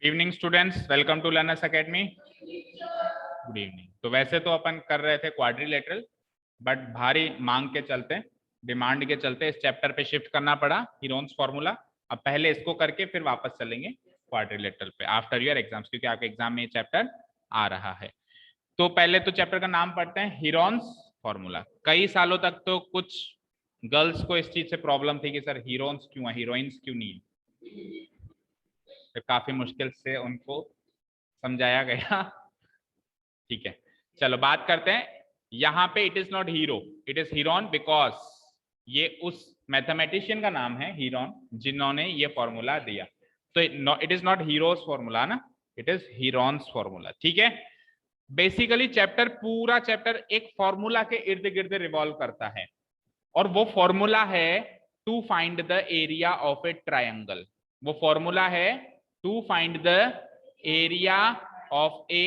Evening students, welcome to Learners Academy. Good evening. तो वैसे तो अपन कर रहे थे क्वाड्रिलेटरल, बट भारी मांग के चलते, डिमांड के चलते इस चैप्टर पे शिफ्ट करना पड़ा, हीरोन्स फॉर्मूला। अब पहले इसको करके फिर वापस चलेंगे क्वाड्रिलेटरल पे आफ्टर योर एग्जाम्स, क्योंकि आपके एग्जाम में ये चैप्टर आ रहा है। तो पहले तो चैप्टर का नाम पढ़ते हैं, हीरोन्स फॉर्मूला। कई सालों तक तो कुछ गर्ल्स को इस चीज से प्रॉब्लम थी कि सर हीरोन्स क्यों है, हीरोइंस क्यों नहीं। तो काफी मुश्किल से उनको समझाया गया। ठीक है, चलो बात करते हैं। यहाँ पे it is not hero, it is Heron, because ये उस मैथमेटिशियन का नाम है हीरोन जिन्होंने ये फॉर्मूला दिया। तो it is not heroes formula ना, इट इज हीरोन्स फॉर्मूला। ठीक है, बेसिकली चैप्टर, पूरा चैप्टर एक फॉर्मूला के इर्द गिर्द रिवॉल्व करता है, और वो फॉर्मूला है to find the area of a triangle. वो फॉर्मूला है to find the area of a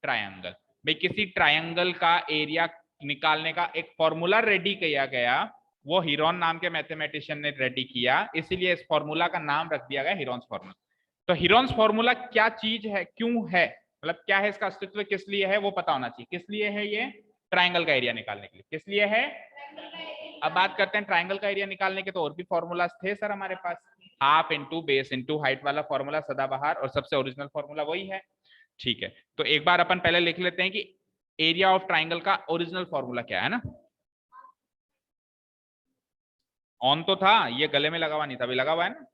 triangle. भाई किसी ट्रायंगल का एरिया निकालने का एक फॉर्मूला रेडी किया गया, वो हीरोन नाम के मैथमेटिशियन ने रेडी किया, इसीलिए इस फॉर्मूला का नाम रख दिया गया हीरोन्स फॉर्मूला। तो हीरोन्स फॉर्मूला क्या चीज है, क्यों है, मतलब क्या है इसका अस्तित्व, किस लिए है, वो पता होना चाहिए। किस लिए है ये? ट्रायंगल का एरिया निकालने के लिए। किस लिए है? अब बात करते हैं ट्रायंगल का एरिया निकालने के, तो और भी फॉर्मूलाज थे सर हमारे पास। Half into base into height वाला फॉर्मूला सदाबहार और सबसे ओरिजिनल फॉर्मूला वही है। ठीक है, तो एक बार अपन पहले लिख लेते हैं कि एरिया ऑफ ट्राइंगल का ओरिजिनल फॉर्मूला क्या है ना। ऑन तो था, ये गले में लगा हुआ नहीं था, अभी लगा हुआ है ना,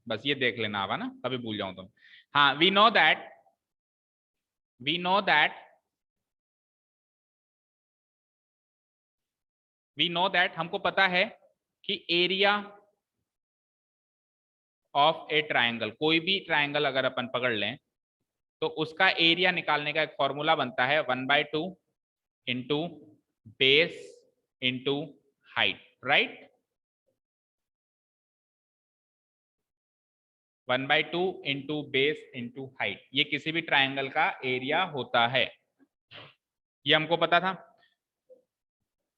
बस ये देख लेना आवा ना, कभी भूल जाऊं तुम। हाँ, वी नो दैट हमको पता है कि एरिया ऑफ ए ट्राइंगल, कोई भी ट्राइंगल अगर अपन पकड़ लें तो उसका एरिया निकालने का एक फॉर्मूला बनता है 1/2 into base into height, right. 1/2 into base into height, ये किसी भी ट्राइंगल का एरिया होता है, ये हमको पता था।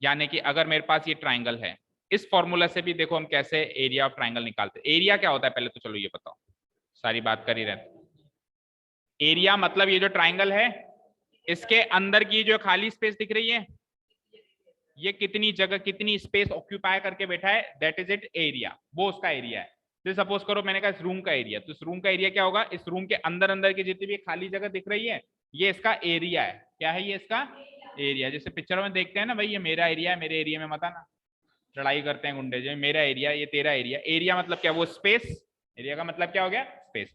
यानी कि अगर मेरे पास ये ट्राइंगल है, इस फॉर्मूला से भी देखो हम कैसे एरिया ऑफ ट्राइंगल निकालते हैं। एरिया क्या होता है पहले तो चलो ये बताओ, सारी बात कर ही रहे। एरिया मतलब ये जो ट्राइंगल है, इसके अंदर की जो खाली स्पेस दिख रही है, ये कितनी जगह, कितनी स्पेस ऑक्यूपाई करके बैठा है, दैट इज इट एरिया, वो उसका एरिया है। तो सपोज करो मैंने कहा इस रूम का एरिया, तो इस रूम का एरिया क्या होगा, इस रूम के अंदर अंदर की जितनी भी खाली जगह दिख रही है, ये इसका एरिया है। क्या है ये? इसका एरिया। जैसे पिक्चरों में देखते हैं ना, भाई ये मेरा एरिया है, मेरे एरिया में मत आना, लड़ाई करते हैं गुंडे, जो मेरा एरिया, ये तेरा एरिया। एरिया मतलब क्या? वो स्पेस। एरिया का मतलब क्या हो गया? स्पेस।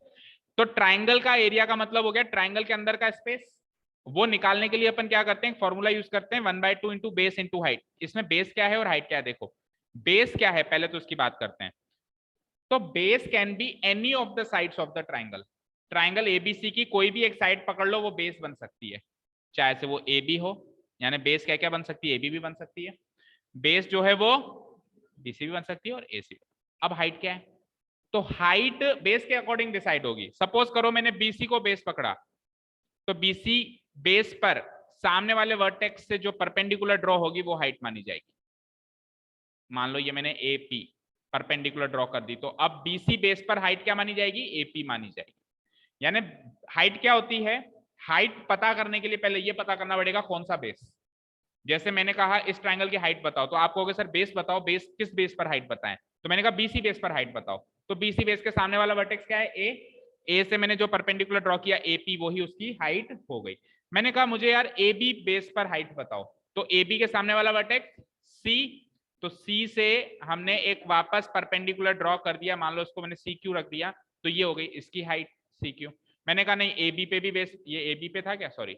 तो ट्राइंगल का एरिया का मतलब हो गया ट्राइंगल के अंदर का स्पेस। वो निकालने के लिए अपन क्या करते हैं, फॉर्मूला यूज करते हैं 1/2 इंटू बेस इंटू हाइट। इसमें बेस क्या है और हाइट क्या है, देखो बेस क्या है पहले तो उसकी बात करते हैं। तो base can be any of the sides of the triangle. Triangle ABC की कोई भी एक साइड पकड़ लो, वो बेस बन सकती है, चाहे से वो ए बी हो। यानी बेस क्या क्या बन सकती है? ए बी भी बन सकती है। बेस जो है वो बीसी भी बन सकती है और एसी भी। अब हाइट क्या है? तो हाइट बेस के अकॉर्डिंग डिसाइड होगी। सपोज करो मैंने बीसी को बेस पकड़ा, तो बीसी बेस पर सामने वाले वर्टेक्स से जो परपेंडिकुलर ड्रॉ होगी वो हाइट मानी जाएगी। मान लो ये मैंने एपी परपेंडिकुलर ड्रॉ कर दी, तो अब बीसी बेस पर हाइट क्या मानी जाएगी? एपी मानी जाएगी। यानी हाइट क्या होती है? हाइट पता करने के लिए पहले ये पता करना पड़ेगा कौन सा बेस। जैसे मैंने कहा इस ट्राइंगल की हाइट बताओ, तो आप कहोगे सर बेस बताओ, बेस किस बेस पर हाइट बताएं? तो मैंने कहा बीसी बेस पर हाइट बताओ। तो बीसी बेस के सामने वाला वर्टेक्स क्या है? ए से मैंने जो परपेंडिकुलर ड्रॉ किया एपी, वही उसकी हाइट हो गई। मैंने कहा मुझे यार ए बी बेस पर हाइट बताओ, तो ए बी के सामने वाला वर्टेक्स सी, तो सी से हमने एक वापस परपेंडिकुलर ड्रॉ कर दिया, मान लो उसको मैंने सी क्यू रख दिया, तो ये हो गई इसकी हाइट सी क्यू। मैंने कहा नहीं ए बी पे भी बेस, ये ए बी पे था क्या, सॉरी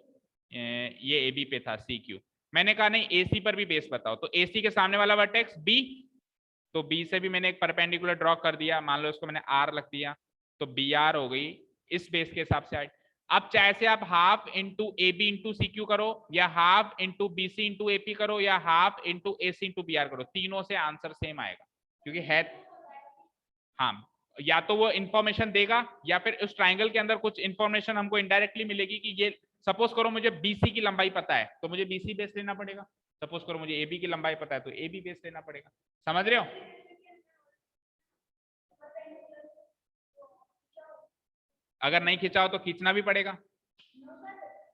ये ए बी पे था सी क्यू। मैंने कहा नहीं एसी पर भी बेस बताओ, तो एसी के सामने वाला वर्टेक्स बी, तो बी से भी मैंने एक परपेंडिकुलर ड्रॉ कर दिया, मान लो इसको मैंने आर रख दिया, तो बी आर हो गई इस बेस के हिसाब से हाइट। अब चाहे से आप half into A B into C Q करो, या half into B C into AP करो, या half into A C into B R करो, तीनों से आंसर सेम आएगा, क्योंकि है, हाँ, या तो वो इंफॉर्मेशन देगा या फिर उस ट्राइंगल के अंदर कुछ इंफॉर्मेशन हमको इनडायरेक्टली मिलेगी कि ये, सपोज करो मुझे बीसी की लंबाई पता है तो मुझे बीसी बेस लेना पड़ेगा। सपोज करो मुझे एबी की लंबाई पता है तो एबी बेस लेना पड़ेगा। समझ रहे हो? अगर नहीं खींचा हो तो खींचना भी पड़ेगा।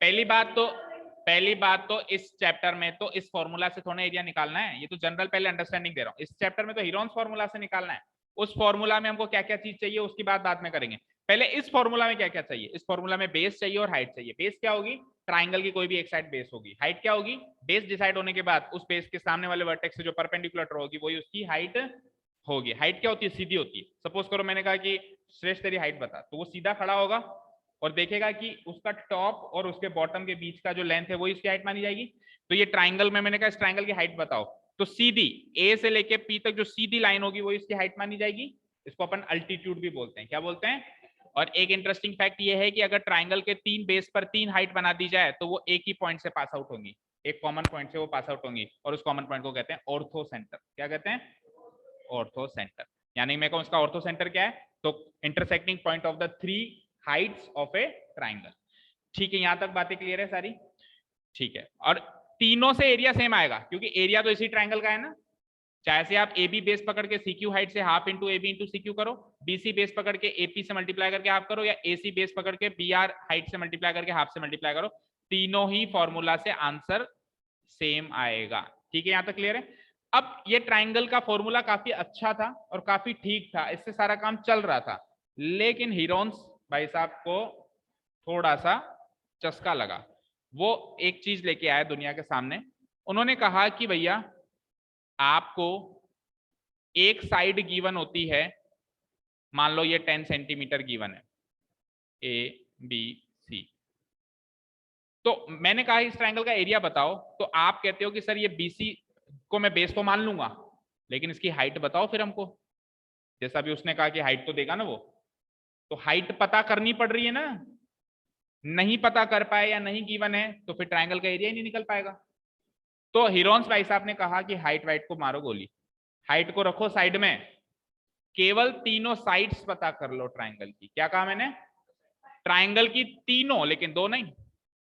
पहली बात तो इस चैप्टर में तो इस फॉर्मूला से थोड़ा एरिया निकालना है, ये तो जनरल पहले अंडरस्टैंडिंग दे रहा हूँ। इस चैप्टर में तो हीरोन्स फॉर्मूला से निकालना है। उस फॉर्मूला में हमको क्या क्या चीज चाहिए उसकी बात बाद में करेंगे। पहले इस फॉर्मूला में क्या क्या चाहिए। इस फॉर्मूला में बेस चाहिए और हाइट चाहिए। बेस क्या होगी, ट्राइंगल की कोई भी एक साइड बेस होगी। हाइट क्या होगी, बेस डिसाइड होने के बाद उस बेस के सामने वाले वर्टेक्स से जो परपेंडिकुलर होगी वही उसकी हाइट होगी। हाइट क्या होती है, सीधी होती है। सपोज करो मैंने कहा कि श्रेष्ठ तेरी हाइट बता, तो वो सीधा खड़ा होगा और देखेगा कि उसका टॉप और उसके बॉटम के बीच का जो लेंथ है वही उसकी हाइट मानी जाएगी। तो ये ट्राइंगल में मैंने कहा इस ट्राइंगल की हाइट बताओ, तो सीधी ए से लेके पी तक जो सीधी लाइन होगी वही उसकी हाइट मानी जाएगी। इसको अपन अल्टीट्यूड भी बोलते हैं। क्या बोलते हैं। और एक इंटरेस्टिंग फैक्ट ये है कि अगर ट्राइंगल के 3 बेस पर 3 हाइट बना दी जाए तो वो एक ही पॉइंट से पास आउट होंगी, एक कॉमन पॉइंट से वो पास आउट होंगी, और उस कॉमन पॉइंट को कहते हैं ऑर्थो सेंटर। क्या कहते हैं, ऑर्थो सेंटर। यानी मैं कहूं उसका ऑर्थो सेंटर क्या है, तो intersecting point of the 3 Heights of A triangle. ठीक है, यहां तक बातें क्लियर है सारी। ठीक है, और तीनों से एरिया सेम आएगा क्योंकि एरिया तो इसी ट्राइंगल का है ना। चाहे से आप ए बी बेस पकड़ के सीक्यू हाइट से half into A B into CQ करो, बीसी बेस पकड़ के एपी से मल्टीप्लाई करके हाफ करो, या एसी बेस पकड़ के बी आर हाइट से मल्टीप्लाई करके हाफ से मल्टीप्लाई करो, तीनों ही फॉर्मूला से आंसर सेम आएगा। ठीक है, यहां तक क्लियर है। अब ये ट्राइंगल का फॉर्मूला काफी अच्छा था और काफी ठीक था, इससे सारा काम चल रहा था। लेकिन हीरोन्स भाई साहब को थोड़ा सा चस्का लगा। वो एक चीज लेके आए दुनिया के सामने। उन्होंने कहा कि भैया आपको एक साइड गिवन होती है, मान लो ये 10 सेंटीमीटर गिवन है, ए बी सी। तो मैंने कहा इस ट्रायंगल का एरिया बताओ, तो आप कहते हो कि सर ये बीसी को मैं बेस तो मान लूंगा, लेकिन इसकी हाइट बताओ फिर हमको। जैसा भी उसने कहा कि हाइट तो देगा ना वो, तो हाइट पता करनी पड़ रही है ना। नहीं पता कर पाए या नहीं गिवन है तो फिर ट्रायंगल का एरिया ही नहीं निकल पाएगा। तो हीरोन्स भाई साहब ने कहा कि हाइट वाइट को मारो गोली, हाइट को रखो साइड में, केवल तीनों साइड्स पता कर लो ट्रायंगल की। क्या कहा मैंने, ट्राइंगल की तीनों, लेकिन दो नहीं,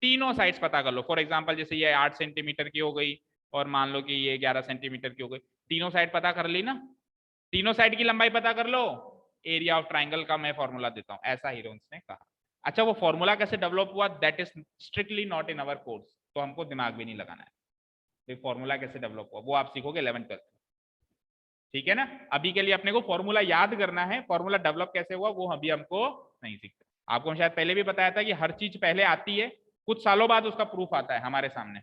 तीनों साइड्स पता कर लो। फॉर एग्जांपल जैसे ये 8 सेंटीमीटर की हो गई और मान लो कि ये 11 सेंटीमीटर की हो गई, तीनों साइड पता कर ली ना, तीनों साइड की लंबाई पता कर लो, एरिया ऑफ ट्राइंगल का मैं फॉर्मूला देता हूं, ऐसा हीरोन्स ने कहा। अच्छा, वो फॉर्मूला कैसे डेवलप हुआ, that is strictly not in our course, तो हमको दिमाग भी नहीं लगाना है। फॉर्मूला कैसे डेवलप हुआ वो आप सीखोगे 11th 12th। ठीक है ना, अभी के लिए अपने को फॉर्मूला याद करना है, फॉर्मूला डेवलप कैसे हुआ वो अभी हमको नहीं सीखते। आपको शायद पहले भी बताया था कि हर चीज पहले आती है, कुछ सालों बाद उसका प्रूफ आता है हमारे सामने।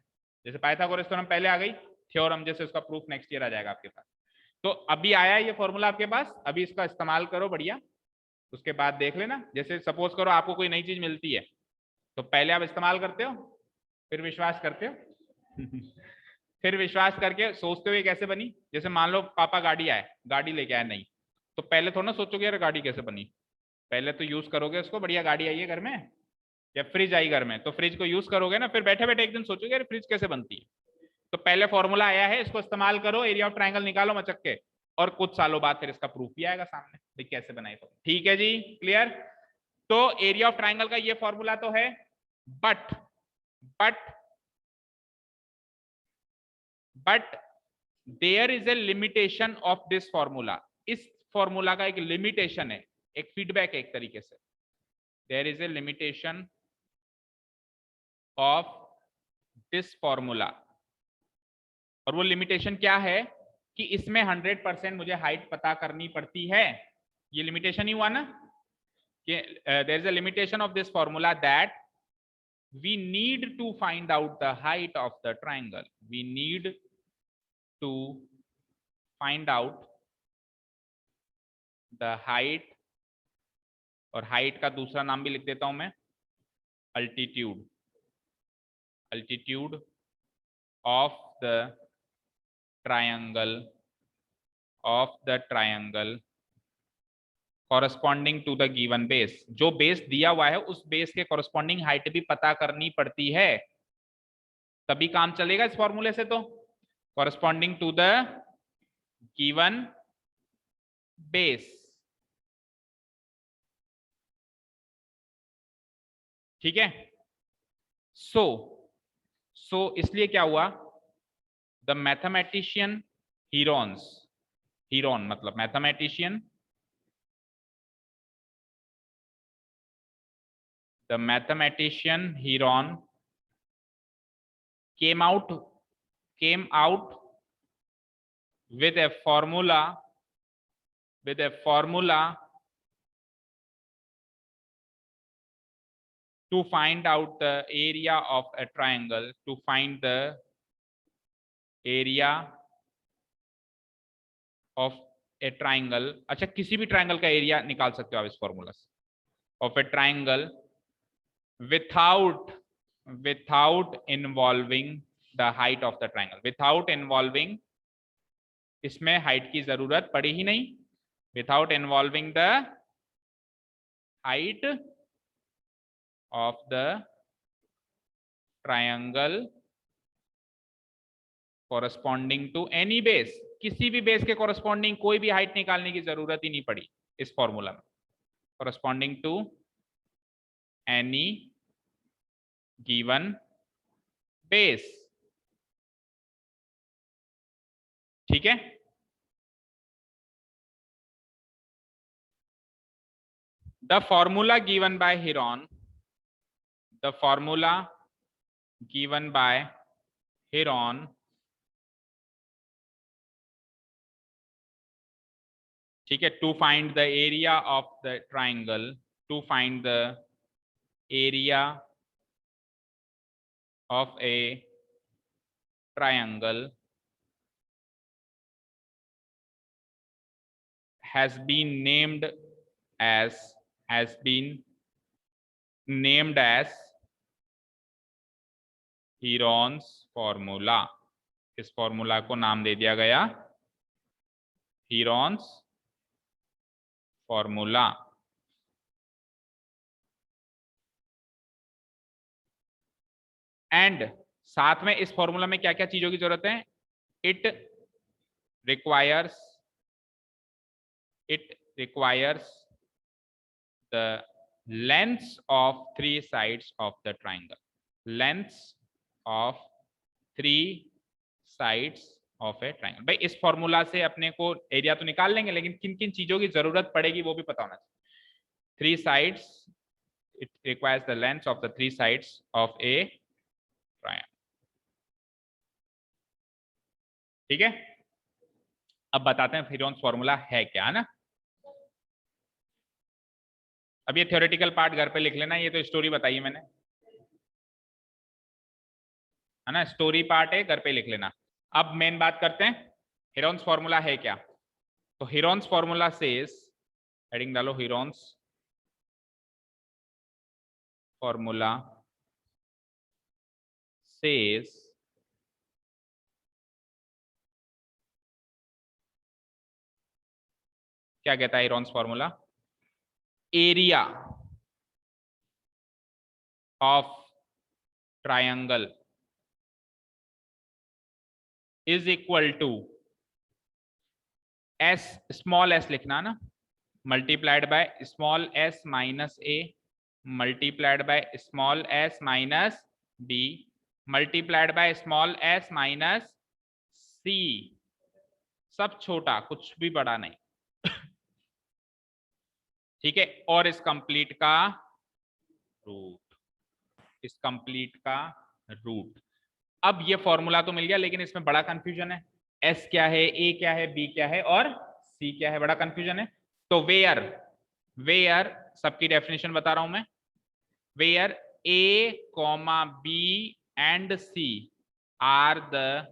जैसे पाइथागोरस थ्योरम पहले आ गई, थ्योरम जैसे उसका प्रूफ नेक्स्ट ईयर आ जाएगा आपके पास। तो अभी आया है ये फॉर्मूला आपके पास, अभी इसका इस्तेमाल करो बढ़िया, उसके बाद देख लेना। जैसे सपोज करो आपको कोई नई चीज मिलती है, तो पहले आप इस्तेमाल करते हो, फिर विश्वास करते हो फिर विश्वास करके सोचते हो ये कैसे बनी। जैसे मान लो पापा गाड़ी लेके आए नहीं, तो पहले थोड़ा ना सोचोगे यार गाड़ी कैसे बनी, पहले तो यूज करोगे उसको, बढ़िया गाड़ी आई है घर में या फ्रिज आई घर में, तो फ्रिज को यूज करोगे ना, फिर बैठे बैठे एक दिन सोचोगे यार फ्रिज कैसे बनती है। तो पहले फॉर्मूला आया है, इसको इस्तेमाल करो, एरिया ऑफ ट्राइंगल निकालो मचक के, और कुछ सालों बाद फिर इसका प्रूफ भी आएगा सामने भाई कैसे बनाई। ठीक है जी, क्लियर। तो एरिया ऑफ ट्राइंगल का ये फॉर्मूला तो है, but but but there is a limitation of this formula. इस फॉर्मूला का एक लिमिटेशन है, एक फीडबैक है एक तरीके से। There is a limitation of this formula, और वो लिमिटेशन क्या है कि इसमें 100% मुझे हाइट पता करनी पड़ती है। ये लिमिटेशन ही हुआ ना कि there is a limitation of this formula that we need to find out the height of the triangle, we need to find out the height, और हाइट का दूसरा नाम भी लिख देता हूं मैं, altitude, altitude of the triangle, of the triangle corresponding to the given base. जो बेस दिया हुआ है उस बेस के कॉरस्पॉन्डिंग हाइट भी पता करनी पड़ती है, तभी काम चलेगा इस फॉर्मूले से। तो corresponding to the given base, ठीक है। सो इसलिए क्या हुआ, द मैथमेटिशियन हीरोन्स, हीरोन मतलब mathematician the mathematician Heron came out with a formula to find out the area of a triangle, to find the area of a triangle. अच्छा, किसी भी triangle का एरिया निकाल सकते हो आप इस फॉर्मूला से, of A triangle without involving the height of the triangle, without involving, इसमें हाइट की जरूरत पड़ी ही नहीं, without involving the height of the triangle corresponding to any base, किसी भी बेस के corresponding कोई भी हाइट निकालने की जरूरत ही नहीं पड़ी इस फॉर्मूला में, corresponding to any given base. ठीक है, the formula given by Heron, ठीक है, to find the area of the triangle, to find the area of a triangle has been named as Heron's formula. इस formula को नाम दे दिया गया Heron's formula. And साथ में इस फॉर्मूला में क्या क्या चीजों की जरूरत है? It requires the lengths of three sides of the triangle, lengths of three sides of a triangle. भाई इस फॉर्मूला से अपने को एरिया तो निकाल लेंगे, लेकिन किन किन चीजों की जरूरत पड़ेगी वो भी पता होना चाहिए. Three sides, it requires the lengths of the three sides of a triangle. ठीक है, अब बताते हैं हेरोन्स फॉर्मूला है क्या, है ना. अब ये थ्योरेटिकल पार्ट घर पे लिख लेना, ये तो स्टोरी बताई है मैंने, है ना, स्टोरी पार्ट है, घर पे लिख लेना. अब मेन बात करते हैं हेरोन्स फॉर्मूला है क्या. तो हेरोन्स फॉर्मूला सेज, हेडिंग डालो हेरोन्स फॉर्मूला सेज क्या कहता है Heron's formula? Area of triangle is equal to s, small s लिखना ना, multiplied by small s minus a, multiplied by small s minus b, multiplied by small s minus c. सब छोटा, कुछ भी बड़ा नहीं. ठीक है, और इस कंप्लीट का रूट, इस कंप्लीट का रूट. अब ये फॉर्मूला तो मिल गया, लेकिन इसमें बड़ा कंफ्यूजन है. एस क्या है, ए क्या है, बी क्या है और सी क्या है, बड़ा कंफ्यूजन है. तो वेयर सबकी डेफिनेशन बता रहा हूं मैं. Where A comma B and C are the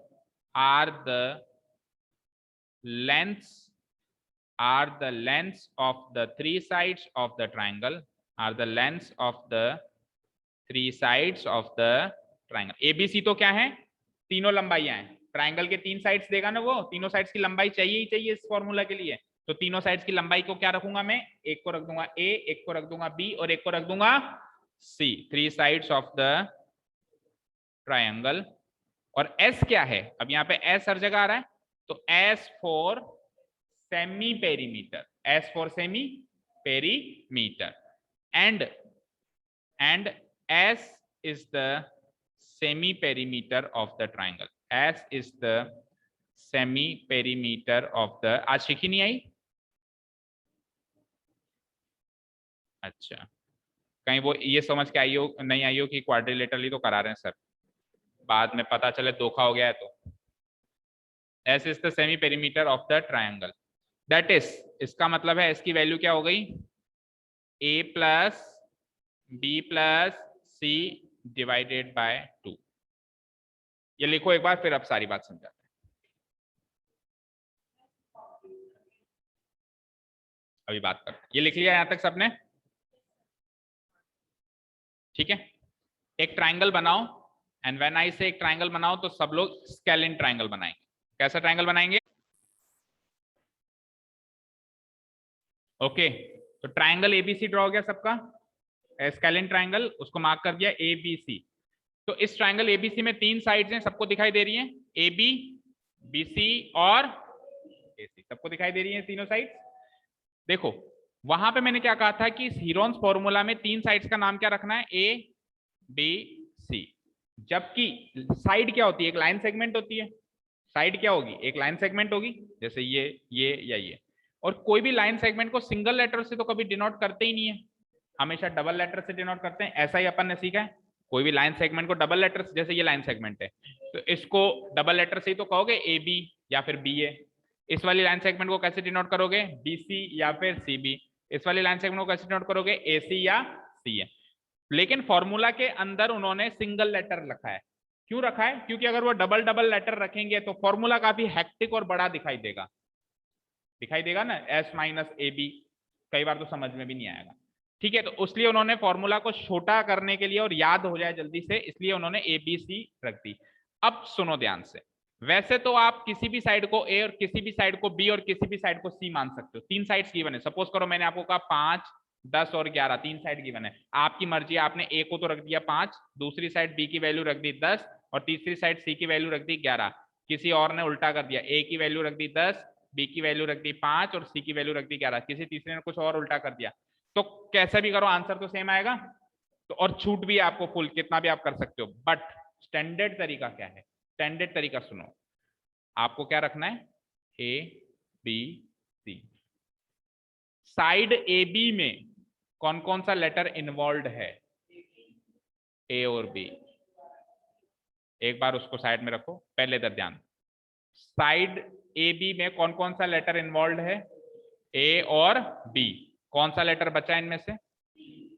lengths of the three sides of the triangle, are the lengths of the three sides of the triangle. ABC तो क्या है? तीनों लंबाइयां हैं. ट्राइंगल के तीन साइड्स देगा ना, वो तीनों साइड्स की लंबाई चाहिए ही चाहिए इस फॉर्मूला के लिए. तो तीनों साइड्स की लंबाई को क्या रखूंगा मैं? एक को रख दूंगा A, एक को रख दूंगा B और एक को रख दूंगा C. Three sides of the triangle. और S क्या है? अब यहाँ पे S हर जगह आ रहा है, तो S for semi perimeter, S for semi perimeter, and S is the semi perimeter of the triangle. S is the semi perimeter of the. आज सीखी नहीं आई? अच्छा, कहीं वो ये समझ के आई हो नहीं आई हो कि क्वाड्रिलेटरली तो करा रहे हैं सर, बाद में पता चले धोखा हो गया है तो। S is the semi perimeter of the triangle, that is, इसका मतलब है इसकी वैल्यू क्या हो गई, a plus B plus C divided by 2। ये लिखो एक बार, फिर अब सारी बात समझाते हैं। अभी बात करते हैं, ये लिख लिया यहां तक सबने, ठीक है। एक ट्राइंगल बनाओ, एंड व्हेन आई से एक ट्राइंगल बनाओ तो सब लोग स्केलिन ट्राइंगल बनाएंगे। कैसा ट्राइंगल बनाएंगे? ओके, तो ट्राइंगल एबीसी ड्रॉ हो गया सबका, स्केलिन ट्राइंगल, उसको मार्क कर दिया एबीसी। तो इस ट्राइंगल एबीसी में 3 साइड्स हैं, सबको दिखाई दे रही हैं, ए बी, बी सी और ए सी, सबको दिखाई दे रही हैं तीनों साइड्स। देखो वहां पे मैंने क्या कहा था कि इस हीरोन्स फॉर्मूला में 3 साइड्स का नाम क्या रखना है, ए बी सी। जबकि साइड क्या होती है, एक लाइन सेगमेंट होती है। साइड क्या होगी, एक लाइन सेगमेंट होगी, जैसे ये या ये। और कोई भी लाइन सेगमेंट को सिंगल लेटर से तो कभी डिनोट करते ही नहीं है, हमेशा डबल लेटर से डिनोट करते हैं। ऐसा ही अपन ने सीखा है, कोई भी लाइन सेगमेंट को डबल लेटर से, जैसे ये लाइन सेगमेंट है तो इसको डबल लेटर से ही तो कहोगे ए बी या फिर बी ए। इस वाली लाइन सेगमेंट को कैसे डिनोट करोगे, बी सी या फिर सी बी। इस वाली लाइन सेगमेंट को कैसे डिनोट करोगे, ए सी या सी ए। लेकिन फॉर्मूला के अंदर उन्होंने सिंगल लेटर रखा है। क्यों रखा है? क्योंकि अगर वो डबल डबल लेटर रखेंगे तो फॉर्मूला काफी हेक्टिक और बड़ा दिखाई देगा, दिखाई देगा ना, एस माइनस ए बी, कई बार तो समझ में भी नहीं आएगा। ठीक है, तो इसलिए उन्होंने फॉर्मूला को छोटा करने के लिए और याद हो जाए जल्दी से, इसलिए उन्होंने ए बी सी रख दी। अब सुनो ध्यान से, वैसे तो आप किसी भी साइड को ए और किसी भी साइड को बी और किसी भी साइड को सी मान सकते हो। 3 साइड्स गिवन है, सपोज करो मैंने आपको कहा 5, 10 और 11, 3 साइड गिवन है। आपकी मर्जी, आपने ए को तो रख दिया 5, दूसरी साइड बी की वैल्यू रख दी 10 और तीसरी साइड सी की वैल्यू रख दी 11। किसी और ने उल्टा कर दिया, ए की वैल्यू रख दी 10, बी की वैल्यू रख दी 5 और सी की वैल्यू रख दी 11। किसी तीसरे ने कुछ और उल्टा कर दिया, तो कैसे भी करो आंसर तो सेम आएगा। तो और छूट भी आपको फुल, कितना भी आप कर सकते हो। बट स्टैंडर्ड तरीका क्या है, स्टैंडर्ड तरीका सुनो, आपको क्या रखना है, A B C. Side A B में कौन कौन सा लेटर इन्वॉल्व है, ए और बी। एक बार उसको साइड में रखो, पहले इधर ध्यान। साइड ए बी में कौन कौन सा लेटर इन्वॉल्व है, ए और बी। कौन सा लेटर बचा इनमें से,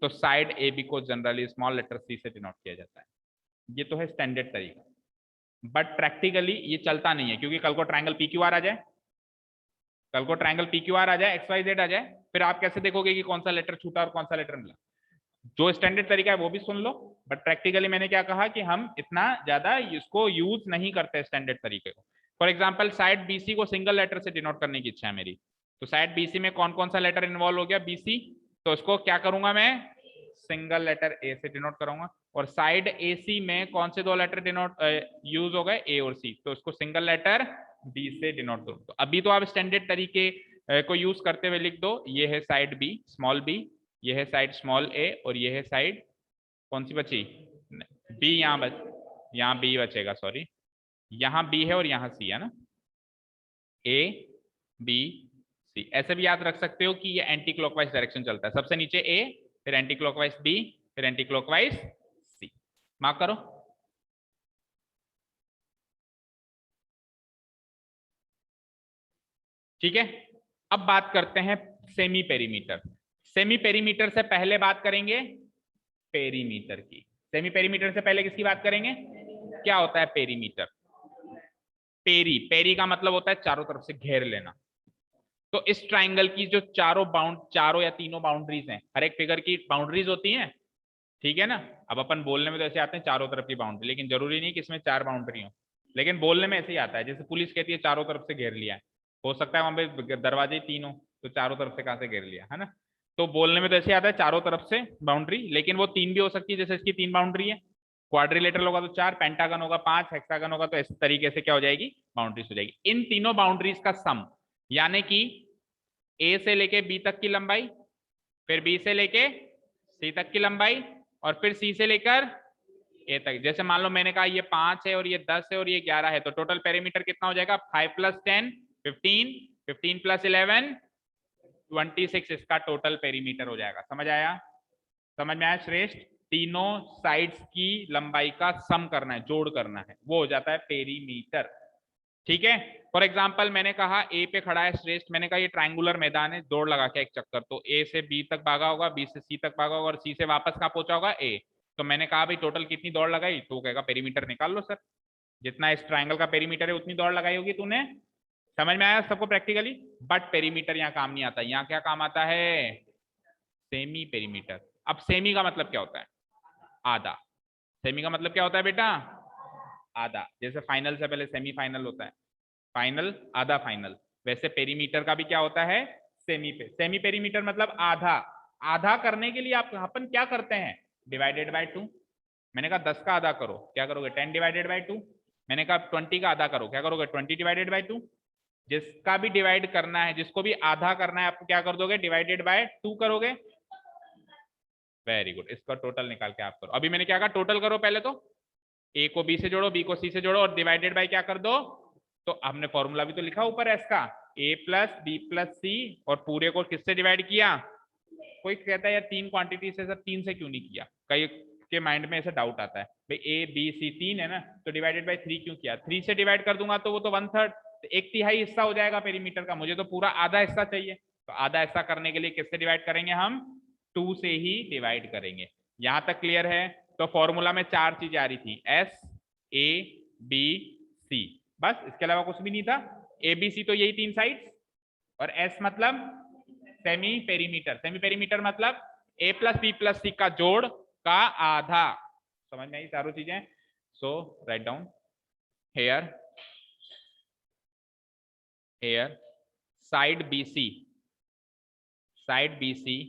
तो साइड ए बी को जनरली स्मॉल लेटर सी से डिनोट किया जाता है। ये तो है स्टैंडर्ड तरीका, बट प्रैक्टिकली ये चलता नहीं है, क्योंकि कल को ट्रायंगल पी क्यू आर आ जाए, कल को ट्रायंगल पी क्यू आर आ जाए, एक्स वाई जेड आ जाए, फिर आप कैसे देखोगे कि कौन सा लेटर छूटा और कौन सा लेटर मिला। जो स्टैंडर्ड तरीका है वो भी सुन लो, बट प्रैक्टिकली मैंने क्या कहा कि हम इतना ज्यादा इसको यूज नहीं करते स्टैंडर्ड तरीके को। फॉर एग्जाम्पल साइड बीसी को सिंगल लेटर से डिनोट करने की इच्छा है मेरी, तो साइड बीसी में कौन कौन सा लेटर इन्वॉल्व हो गया, बीसी, तो उसको क्या करूंगा मैं, सिंगल लेटर ए से डिनोट करूंगा। और साइड एसी में कौन से 2 लेटर डिनोट यूज हो गए, ए और सी, तो उसको सिंगल लेटर बी से डिनोट करूँ। तो अभी तो आप स्टैंडर्ड तरीके को यूज करते हुए लिख दो, ये है साइड बी स्मॉल बी, ये है साइड स्मॉल ए और ये है साइड कौन सी बची, बी। यहाँ बी बचेगा, सॉरी, यहाँ बी है और यहाँ सी है ना, ए बी सी। ऐसे भी याद रख सकते हो कि ये एंटी क्लॉकवाइज डायरेक्शन चलता है, सबसे नीचे ए, फिर एंटी क्लॉकवाइज बी, फिर एंटी क्लॉकवाइज सी। मार्क करो। ठीक है, अब बात करते हैं सेमी पेरीमीटर। सेमी पेरीमीटर से पहले बात करेंगे पेरीमीटर की। सेमी पेरीमीटर से पहले किसकी बात करेंगे, क्या होता है पेरीमीटर। पेरी, पेरी का मतलब होता है चारों तरफ से घेर लेना। तो इस ट्राइंगल की जो चारों या तीनों बाउंड्रीज हैं, हर एक फिगर की बाउंड्रीज होती हैं, ठीक है ना। अब अपन बोलने में तो ऐसे आते हैं चारों तरफ की बाउंड्री, लेकिन जरूरी नहीं कि इसमें 4 बाउंड्री हो, लेकिन बोलने में ऐसे ही आता है। जैसे पुलिस कहती है चारों तरफ से घेर लिया है, हो सकता है वहां पे दरवाजे 3 हो, तो चारों तरफ से कहां से घेर लिया है ना। तो बोलने में तो ऐसे आता है चारों तरफ से बाउंड्री, लेकिन वो 3 भी हो सकती है, जैसे इसकी 3 बाउंड्री है। क्वाड्रिलेटरल होगा तो 4, पेंटागन होगा 5, हेक्सागन होगा तो इस तरीके से क्या हो जाएगी, बाउंड्रीज हो जाएगी। इन तीनों बाउंड्रीज का सम, यानी कि ए से लेके बी तक की लंबाई, फिर बी से लेके सी तक की लंबाई, और फिर सी से लेकर ए तक। जैसे मान लो मैंने कहा ये 5 है और ये 10 है और ये 11 है, तो टोटल पेरीमीटर कितना हो जाएगा, 5 + 10 15, 15 + 11 26, इसका टोटल पेरीमीटर हो जाएगा। समझ आया? समझ में आया श्रेष्ठ? तीनों साइड्स की लंबाई का सम करना है, जोड़ करना है, वो हो जाता है पेरीमीटर। ठीक है। फॉर एग्जाम्पल मैंने कहा ए पे खड़ा है श्रेष्ठ, मैंने कहा ये ट्रायंगुलर मैदान है, दौड़ लगा के एक चक्कर, तो ए से बी तक भागा होगा, बी से सी तक भागा होगा और सी से वापस कहाँ पहुंचा होगा? ए। तो मैंने कहा भाई टोटल कितनी दौड़ लगाई? तो वो कहेगा पेरीमीटर निकाल लो सर, जितना इस ट्रायंगल का पेरीमीटर है उतनी दौड़ लगाई होगी तूने। समझ में आया सबको प्रैक्टिकली? बट पेरीमीटर यहाँ काम नहीं आता, यहाँ क्या काम आता है? Semi perimeter. अब सेमी का मतलब क्या होता है? आधा। सेमी का मतलब क्या होता है बेटा? आधा। जैसे फाइनल से पहले सेमीफाइनल होता है, फाइनल आधा फाइनल, वैसे पेरीमीटर का भी क्या होता है? सेमी पेरीमीटर मतलब आधा। आधा करने के लिए आप अपन क्या करते हैं? Divided by 2। मैंने कहा 10 का आधा करो, क्या करोगे? 10 डिवाइडेड बाय 2। मैंने कहा 20 का आधा करो, क्या करोगे? 20 डिवाइडेड बाय 2। जिसका भी डिवाइड करना है, जिसको भी आधा करना है, आपको क्या कर दोगे? डिवाइडेड बाय 2 करोगे। Very good. इसका टोटल निकाल के आप करो। अभी मैंने क्या कहा? टोटल करो पहले तो। ए को बी से जोड़ो, बी को सी से जोड़ो और डिवाइडेड बाय क्या कर दो? तो हमने फॉर्मूला भी तो लिखा ऊपर एस का, ए प्लस बी प्लस सी, और पूरे को किससे डिवाइड किया? कोई कहता है यार 3 क्वांटिटी से सर 3 से क्यों नहीं किया? कई के माइंड में ऐसा डाउट आता है भाई ए बी सी 3 है ना, तो डिवाइडेड बाय 3 क्यों किया? 3 से डिवाइड कर दूंगा तो वो तो 1/3, तो 1/3 हिस्सा हो जाएगा पेरीमीटर का, मुझे तो पूरा आधा हिस्सा चाहिए। तो आधा हिस्सा करने के लिए किससे डिवाइड करेंगे हम? 2 से ही डिवाइड करेंगे। यहां तक क्लियर है? तो फॉर्मूला में 4 चीजें आ रही थी, एस ए बी सी, बस, इसके अलावा कुछ भी नहीं था। ए बी सी तो यही 3 साइड्स, और एस मतलब सेमी पेरीमीटर। सेमी पेरीमीटर मतलब a plus B plus c का जोड़ का आधा। समझ में आई चारों चीजें? So write down here, here side BC, side BC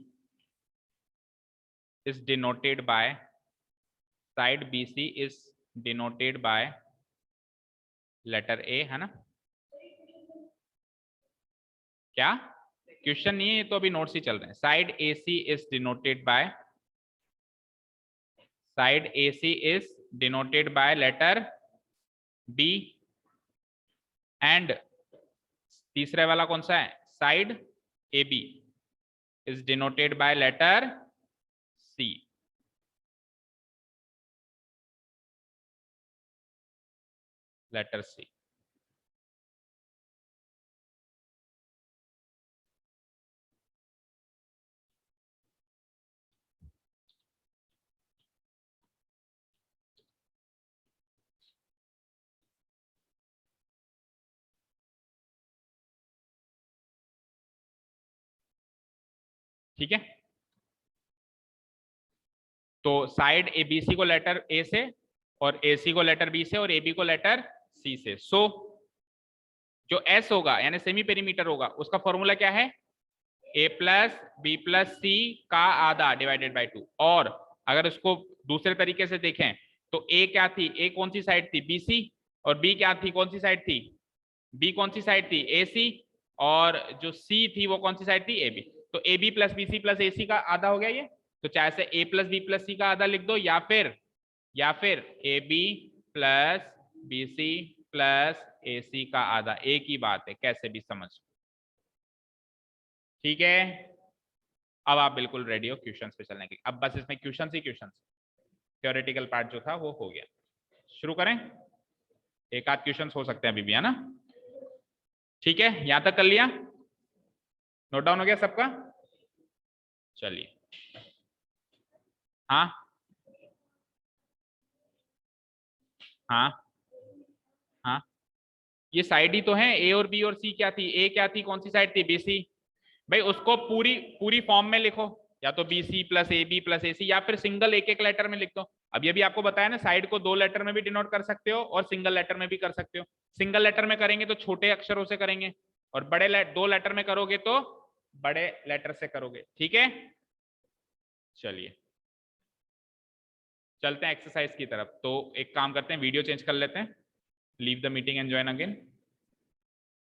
is denoted by, side BC is denoted by letter A, है ना? क्या क्वेश्चन नहीं है ये, तो अभी नोट्स ही चल रहे हैं। Side AC is denoted by, side AC is denoted by letter B, and तीसरे वाला कौन सा है? Side AB is denoted by letter C, letter C। ठीक है, तो साइड ABC को लेटर A से, और AC को लेटर B से, और AB को लेटर C से। सो जो S होगा यानी सेमी पेरीमीटर होगा, उसका फॉर्मूला क्या है? A plus B plus c का आधा डिवाइडेड बाई 2। और अगर इसको दूसरे तरीके से देखें तो A क्या थी? A कौन सी साइड थी? BC। और B क्या थी? कौन सी साइड थी? B कौन सी साइड थी? AC। और जो C थी वो कौन सी साइड थी? AB। तो AB plus BC plus AC का आधा हो गया ये। तो चाहे से A plus B plus C का आधा लिख दो, या फिर AB plus BC plus AC का आधा, एक ही बात है, कैसे भी समझ। ठीक है, अब आप बिल्कुल रेडी हो क्वेश्चंस पे चलने के लिए। अब बस इसमें क्वेश्चंस ही क्वेश्चंस, थ्योरेटिकल पार्ट जो था वो हो गया। शुरू करें? एक आध क्वेश्चंस हो सकते हैं अभी भी, है ना? ठीक है, यहां तक कर लिया? नोट डाउन हो गया सबका? चलिए, हाँ हाँ हाँ, ये साइड ही तो है, ए और बी और सी क्या थी? ए क्या थी? कौन सी साइड थी? BC। भाई उसको पूरी पूरी फॉर्म में लिखो, या तो BC plus AB plus AC, या फिर सिंगल एक एक लेटर में लिख दो। अब ये भी आपको बताया ना, साइड को 2 लेटर में भी डिनोट कर सकते हो और सिंगल लेटर में भी कर सकते हो। सिंगल लेटर में करेंगे तो छोटे अक्षरों से करेंगे, और बड़े 2 लेटर में करोगे तो बड़े लेटर से करोगे। ठीक है, चलिए चलते हैं एक्सरसाइज की तरफ। तो एक काम करते हैं, वीडियो चेंज कर लेते हैं, leave the meeting and join again.